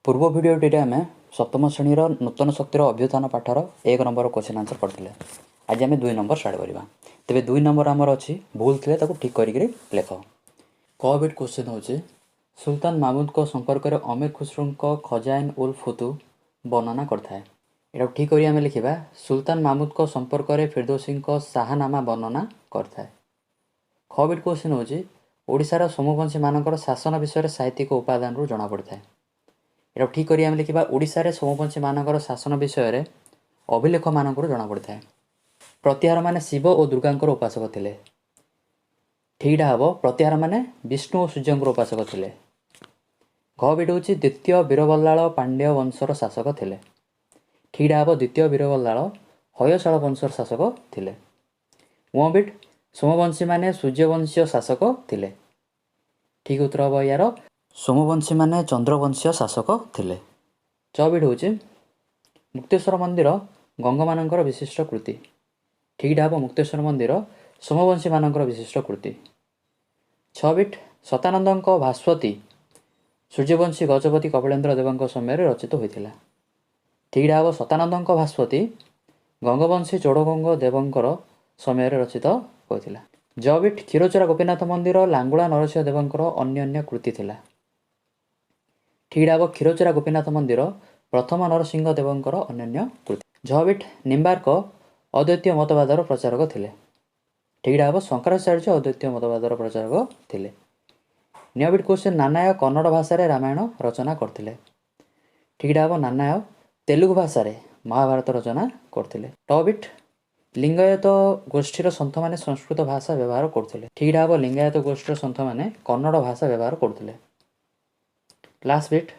पूर्व भिडियोटी आम सप्तम श्रेणी नूतन शक्तिर अभ्युत्थान पाठर 1 नंबर क्वेश्चन आंसर करते। आज आम 2 नंबर स्टार्ट करवा। तेरे 2 नंबर आमर अच्छी भूल थे ठीक करके लेख। क बिट क्वेश्चन हूँ सुल्तान महमूद को संपर्क में अमीर खुसरो खजाइन उल फुतु वर्णना करता है। ठीक कर आम लिखा सुल्तान महमूद को संपर्क में फिरदौसी शाहनामा वर्णना करता है। ख बिट क्वेश्चन हूँ ओडिशार सोमवंशी मानकर शासन विषय साहित्यिक उपादान जना पड़ता है। ये ठीक कर लिखा ओडिशारे सोमवंशी मानकर शासन विषय अभिलेख मानक जना पड़ता है। प्रतिहार माने शिव और दुर्गा उपासक थे। ठीकटा हम प्रतिहार माने विष्णु और सूर्य उपासक थे। घ बिट हूँ द्वितीय वीरबल्लाल पांड्य वंशर शासक थे। ठीकटा हम द्वितीय वीरबल्लाल हयशाल वंशर शासक थे। व बिट सोमवंशी माने सूर्यवंशीय शासक थे। ठीक उत्तर हम यार सोमवंशी माने चंद्रवंशीय शासक थे। च बिट हूँ मुक्तेश्वर मंदिर गंग मानकर विशिष्ट कृति। ठीकटा हम मुक्तेश्वर मंदिर सोमवंशी मानकर विशिष्ट कृति। छ बिट सतानंद भास्वती सूर्यवंशी गजपति कपिलेन्द्र देव समय रचित होता। ठीकटा हम सतानंद भास्वती गंगवंशी चोड़गंग देवंकर समय रचित होता। ज बिट क्षीरचोरा गोपीनाथ मंदिर लांगुला नरसिंह देवंकर अन्य कृति थिला। ठीकटा हम क्षीरचोरा गोपीनाथ मंदिर प्रथम नरसिंह देवंकर अन्य कृति। झ बिट निम्बार्क अद्वैतीय मतवादर प्रचारक थे। ठीकटा हम शंकराचार्य अद्वैतीय मतवादर प्रचारक थे। न्य बिट क्वेश्चन नानाय कन्नड़ भाषा रामायण रचना करते। ठीकटा हम नानाय तेलुगु भाषा महाभारत रचना करते। ट बिट लिंगायत गोष्ठीर सन्थ मैंने संस्कृत भाषा व्यवहार करते। ठीकटा हम लिंगायत गोष्ठीर सन्थ मैंने कन्नड़ भाषा व्यवहार करते। लास्ट बिट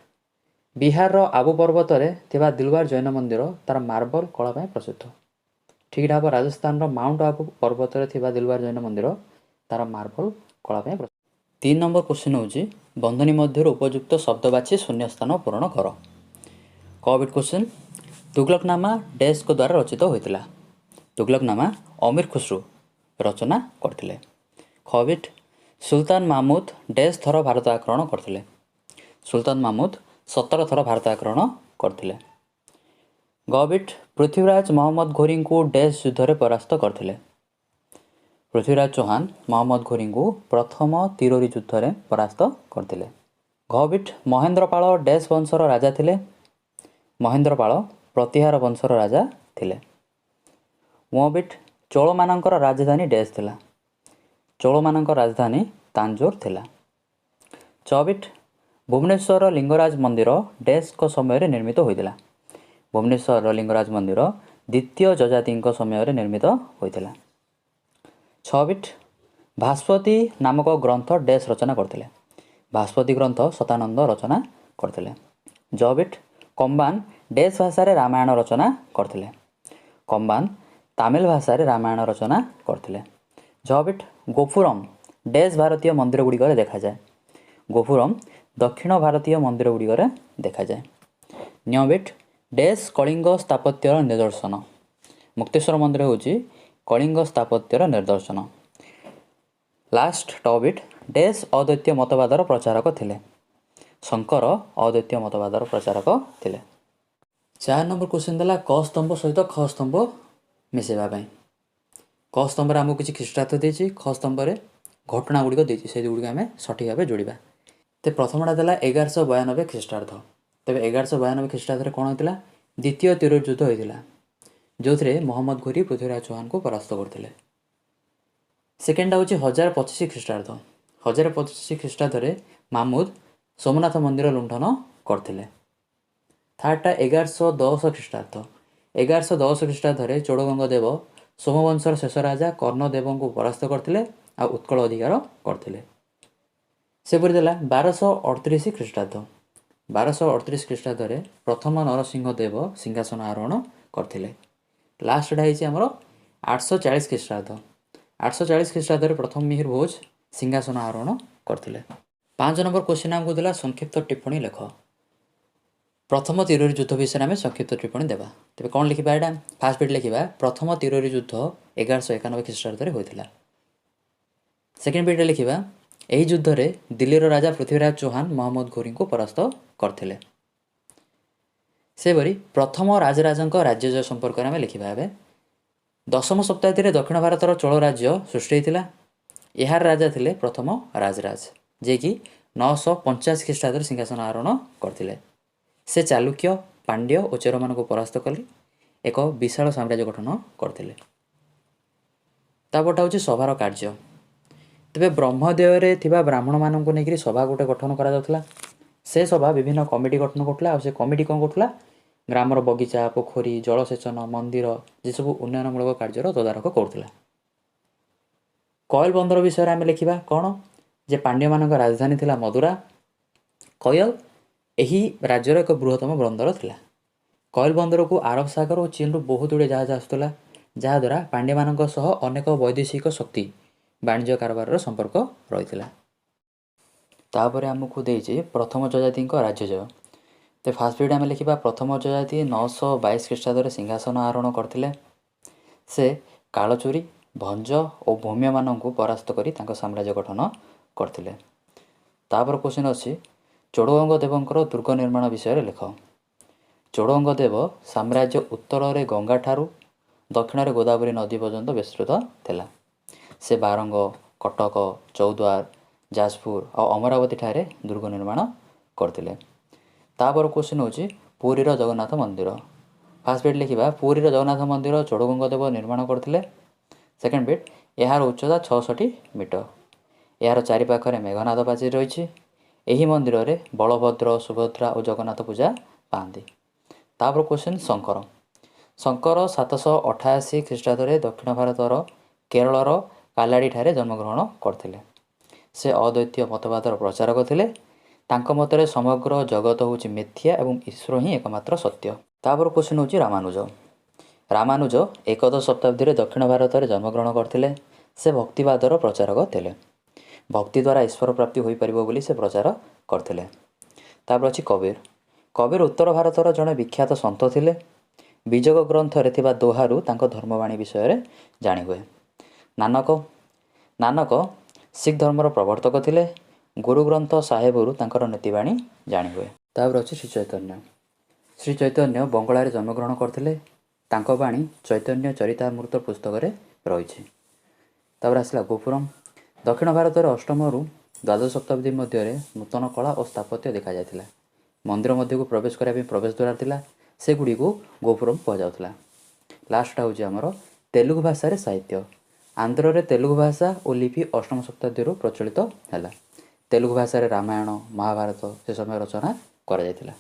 बिहार आबू पर्वत में दिलवार जैन मंदिर तार मार्बल कला प्रसिद्ध। ठीकटा हम राजस्थान माउंट आबू पर्वत में दिलवार जैन मंदिर तार मार्बल कला प्रसिद्ध। 3 नंबर क्वेश्चन हूँ बंधनी मध्य उपयुक्त शब्द बाछी शून्यस्थान पूरण कर। क बिट क्वेश्चन तुगलकनामा डैश को द्वारा रचित होता। तुगलकनामा अमीर खुसरो रचना करते। ख बिट सुल्तान महमूद डैश थर भारत आक्रमण करते। सुल्तान महमूद 17 थर भारत आक्रमण करते। ग बिट पृथ्वीराज मोहम्मद घोरी को डैश युद्ध में परास्त करते। पृथ्वीराज चौहान मोहम्मद घोरी को प्रथम तिरोरी युद्ध में परास्त करते। घ बिट महेंद्रपाल डैश वंशर राजा थे। महेंद्रपाल प्रतिहार वंशर राजा थे। व बिट चोल मानकर राजधानी डैश थिला। चोल मानकर राजधानी तांजोर थिला। च बिट भुवनेश्वर लिंगराज मंदिर डैश को समय निर्मित होता। भुवनेश्वर लिंगराज मंदिर द्वितीय जजाति समय निर्मित होता। छ बिट भास्वती नामक ग्रंथ डैश रचना करते। भास्वती ग्रंथ सतानंद रचना करते। ज बिट कंबान डैश भाषा रामायण रचना करते। कंबान तमिल भाषा रामायण रचना करते। झ बिट गोपुरम डैश भारतीय मंदिर गुड़िक देखा जाए। गोपुरम दक्षिण भारतीय मंदिर गुड़िक देखा जाए। न्य बिट डैश कलिंग स्थापत्यर निदर्शन। मुक्तेश्वर मंदिर हूँ कलिंग स्थापत्यर निदर्शन। लास्ट ट बिट डैश अद्वैतीय मतवादर प्रचारक थे। शंकर अद्वैतीय मतवादर प्रचारक थे। 4 नंबर क्वेश्चन देला क स्तंभ सहित ख स्तंभ मिसेवाई। क स्तंभ आमको किसी ख्रीष्टाब्द देती, ख स्तंभ घटना गुड़िक देती से गुड़िक आम सठिक भाव जोड़ा। तो प्रथमटा देला 1192 ख्रीष्टाब्द। तेज 1192 ख्रीष्टाब्द कौन होता द्वितीय तिरोरी युद्ध होता जो थे मोहम्मद घोरी पृथ्वीराज चौहान को परास्त करते। सेकेंडा हूँ 1025 ख्रीष्टाब्द। 1025 ख्रीष्टाब्द महमूद सोमनाथ मंदिर लुंठन करते। थर्डटा 1110 ख्रीष्टाब्द। 1110 ख्रीष्टाब्द चोड़गंग देव सोमवंशर शेष राजा कर्णदेव को परास्त करते आ उत्कल अधिकार करते। सेपरी देला 1238 ख्रीष्टाब्द। 1238 ख्रीष्टाब्द प्रथम नरसिंह देव सिंहासन आरोहण करते। लास्टटा होमर 840 ख्रीष्टाब्द। 840 ख्रीष्टाब्द प्रथम मिहिर भोज सिंहासन आरोहण करते। 5 नंबर क्वेश्चन आमको देला संक्षिप्त टिप्पणी लेख। प्रथम तिरोरी युद्ध विषय में संक्षिप्त टिप्पणी देवा। तेज कौन लिखा यहाँ फास्ट बिट लिखा प्रथम तिरोरी युद्ध 1191 ख्रीष्टाब्द होता। सेकेंड बिट लिखा यही युद्ध में दिल्लीर राजा पृथ्वीराज चौहान मोहम्मद घोरी को परास्त करते। ସେହିପରି ପ୍ରଥମ ରାଜରାଜଙ୍କ ରାଜ୍ୟଜୟ ସମ୍ପର୍କରେ ଆମେ ଲେଖିବା ଏବେ। ଦଶମ ଶତାବ୍ଦୀରେ ଦକ୍ଷିଣ ଭାରତର ଚୋଳ ରାଜ୍ୟ ସୃଷ୍ଟି ହୋଇଥିଲା। ଏହାର ରାଜା ଥିଲେ ପ୍ରଥମ ରାଜରାଜ, ଯିଏକି 985 ଖ୍ରୀଷ୍ଟାବ୍ଦରେ ସିଂହାସନ ଆରୋହଣ କରିଥିଲେ। ସେ ଚାଲୁକ୍ୟ, ପାଣ୍ଡ୍ୟ ଓ ଚେରମାନଙ୍କୁ ପରାସ୍ତ କରି ଏକ ବିଶାଳ ସାମ୍ରାଜ୍ୟ ଗଠନ କରିଥିଲେ। ତାପରଟା ହେଉଛି ସଭାର କାର୍ଯ୍ୟ। ତେବେ ବ୍ରହ୍ମଦେୟରେ ଥିବା ବ୍ରାହ୍ମଣମାନଙ୍କୁ ନେଇକରି ସଭା ଗୋଟେ ଗଠନ କରାଯାଉଥିଲା। ସେ ସଭା ବିଭିନ୍ନ କମିଟି ଗଠନ କରୁଥିଲା। ଆଉ ସେ କମିଟି କ'ଣ କରୁଥିଲା? ଗ୍ରାମର ବଗିଚା, ପୋଖରୀ, ଜଳସେଚନ, ମନ୍ଦିର ଯେସବୁ ଉନ୍ନୟନମୂଳକ କାର୍ଯ୍ୟର ତଦାରଖ କରୁଥିଲା। କୟଲ ବନ୍ଦର ବିଷୟରେ ଆମେ ଲେଖିବା କ'ଣ? ଯେ ପାଣ୍ଡ୍ୟମାନଙ୍କ ରାଜଧାନୀ ଥିଲା ମଦୁରା। କୟଲ ଏହି ରାଜ୍ୟର ଏକ ବୃହତ୍ତମ ବନ୍ଦର ଥିଲା। କୟଲ ବନ୍ଦରକୁ ଆରବ ସାଗର ଓ ଚୀନରୁ ବହୁତ ଗୁଡ଼ିଏ ଜାହାଜ ଆସୁଥିଲା, ଯାହାଦ୍ୱାରା ପାଣ୍ଡ୍ୟମାନଙ୍କ ସହ ଅନେକ ବୈଦେଶିକ ଶକ୍ତି ବାଣିଜ୍ୟ କାରବାରର ସମ୍ପର୍କ ରହିଥିଲା। ତାପରେ ଆମକୁ ଦେଇଛି ପ୍ରଥମ ଯଯାତିଙ୍କ ରାଜ୍ୟଜୟ। ତ ଫାଷ୍ଟ ପିରିୟଡ଼ ଆମେ ଲେଖିବା ପ୍ରଥମ ଯଯାତି 922 ଖ୍ରୀଷ୍ଟାବ୍ଦରେ ସିଂହାସନ ଆରୋହଣ କରିଥିଲେ। ସେ କାଳଚୁରୀ, ଭଞ୍ଜ ଓ ଭୌମ୍ୟମାନଙ୍କୁ ପରାସ୍ତ କରି ତାଙ୍କ ସାମ୍ରାଜ୍ୟ ଗଠନ କରିଥିଲେ। ତାପରେ କ୍ୱେଶ୍ଚିନ୍ ଅଛି ଚୋଡ଼ଗଙ୍ଗ ଦେବଙ୍କର ଦୁର୍ଗ ନିର୍ମାଣ ବିଷୟରେ ଲେଖ। ଚୋଡ଼ଗଙ୍ଗ ଦେବ ସାମ୍ରାଜ୍ୟ ଉତ୍ତରରେ ଗଙ୍ଗାଠାରୁ ଦକ୍ଷିଣରେ ଗୋଦାବରୀ ନଦୀ ପର୍ଯ୍ୟନ୍ତ ବିସ୍ତୃତ ଥିଲା। ସେ ବାରଙ୍ଗ, କଟକ, ଚୌଦ୍ୱାର, ଯାଜପୁର ଆଉ ଅମରାବତୀ ଠାରେ ଦୁର୍ଗ ନିର୍ମାଣ କରିଥିଲେ। ତାପରେ କ୍ୱେଶ୍ଚିନ୍ ହେଉଛି ପୁରୀର ଜଗନ୍ନାଥ ମନ୍ଦିର। ଫାଷ୍ଟ ବିଟ୍ ଲେଖିବା ପୁରୀର ଜଗନ୍ନାଥ ମନ୍ଦିର ଚୋଡ଼ଗଙ୍ଗ ଦେବ ନିର୍ମାଣ କରିଥିଲେ। ସେକେଣ୍ଡ ବିଟ୍ ଏହାର ଉଚ୍ଚତା 66 ମିଟର। ଏହାର ଚାରିପାଖରେ ମେଘନାଦ ପାଚେରୀ ରହିଛି। ଏହି ମନ୍ଦିରରେ ବଳଭଦ୍ର, ସୁଭଦ୍ରା ଓ ଜଗନ୍ନାଥ ପୂଜା ପାଆନ୍ତି। ତାପରେ କ୍ୱେଶ୍ଚିନ୍ ଶଙ୍କର। ଶଙ୍କର 788 ଖ୍ରୀଷ୍ଟାବ୍ଦରେ ଦକ୍ଷିଣ ଭାରତର କେରଳର କାଲାଡ଼ିଠାରେ ଜନ୍ମଗ୍ରହଣ କରିଥିଲେ। ସେ ଅଦ୍ୱୈତୀୟ ମତବାଦର ପ୍ରଚାରକ ଥିଲେ। ତାଙ୍କ ମତରେ ସମଗ୍ର ଜଗତ ହେଉଛି ମିଥ୍ୟା ଏବଂ ଈଶ୍ୱର ହିଁ ଏକମାତ୍ର ସତ୍ୟ। ତାପରେ କ୍ୱେଶ୍ଚିନ୍ ହେଉଛି ରାମାନୁଜ। ରାମାନୁଜ ଏକଦଶ ଶତାବ୍ଦୀରେ ଦକ୍ଷିଣ ଭାରତରେ ଜନ୍ମଗ୍ରହଣ କରିଥିଲେ। ସେ ଭକ୍ତିବାଦର ପ୍ରଚାରକ ଥିଲେ। ଭକ୍ତି ଦ୍ୱାରା ଈଶ୍ୱର ପ୍ରାପ୍ତି ହୋଇପାରିବ ବୋଲି ସେ ପ୍ରଚାର କରିଥିଲେ। ତାପରେ ଅଛି କବୀର। କବୀର ଉତ୍ତର ଭାରତର ଜଣେ ବିଖ୍ୟାତ ସନ୍ଥ ଥିଲେ। ବିଜୋଗ ଗ୍ରନ୍ଥରେ ଥିବା ଦୋହାରୁ ତାଙ୍କ ଧର୍ମବାଣୀ ବିଷୟରେ ଜାଣିହୁଏ। ନାନକ ଶିଖ ଧର୍ମର ପ୍ରବର୍ତ୍ତକ ଥିଲେ। ଗୁରୁ ଗ୍ରନ୍ଥ ସାହେବରୁ ତାଙ୍କର ନୀତିବାଣୀ ଜାଣିହୁଏ। ତାପରେ ଅଛି ଶ୍ରୀ ଚୈତନ୍ୟ। ଶ୍ରୀ ଚୈତନ୍ୟ ବଙ୍ଗଳାରେ ଜନ୍ମଗ୍ରହଣ କରିଥିଲେ। ତାଙ୍କ ବାଣୀ ଚୈତନ୍ୟ ଚରିତାମୃତ ପୁସ୍ତକରେ ରହିଛି। ତାପରେ ଆସିଲା ଗୋପୁରମ୍। ଦକ୍ଷିଣ ଭାରତରେ ଅଷ୍ଟମରୁ ଦ୍ୱାଦଶ ଶତାବ୍ଦୀ ମଧ୍ୟରେ ନୂତନ କଳା ଓ ସ୍ଥାପତ୍ୟ ଦେଖାଯାଇଥିଲା। ମନ୍ଦିର ମଧ୍ୟକୁ ପ୍ରବେଶ କରିବା ପାଇଁ ପ୍ରବେଶ ଦ୍ୱାର ଥିଲା, ସେଗୁଡ଼ିକୁ ଗୋପୁରମ୍ କୁହାଯାଉଥିଲା। ଲାଷ୍ଟଟା ହେଉଛି ଆମର ତେଲୁଗୁ ଭାଷାରେ ସାହିତ୍ୟ। ଆନ୍ଧ୍ରରେ ତେଲୁଗୁ ଭାଷା ଓ ଲିପି ଅଷ୍ଟମ ଶତାବ୍ଦୀରୁ ପ୍ରଚଳିତ ହେଲା। ତେଲୁଗୁ ଭାଷାରେ ରାମାୟଣ, ମହାଭାରତ ସେ ସମୟ ରଚନା କରାଯାଇଥିଲା।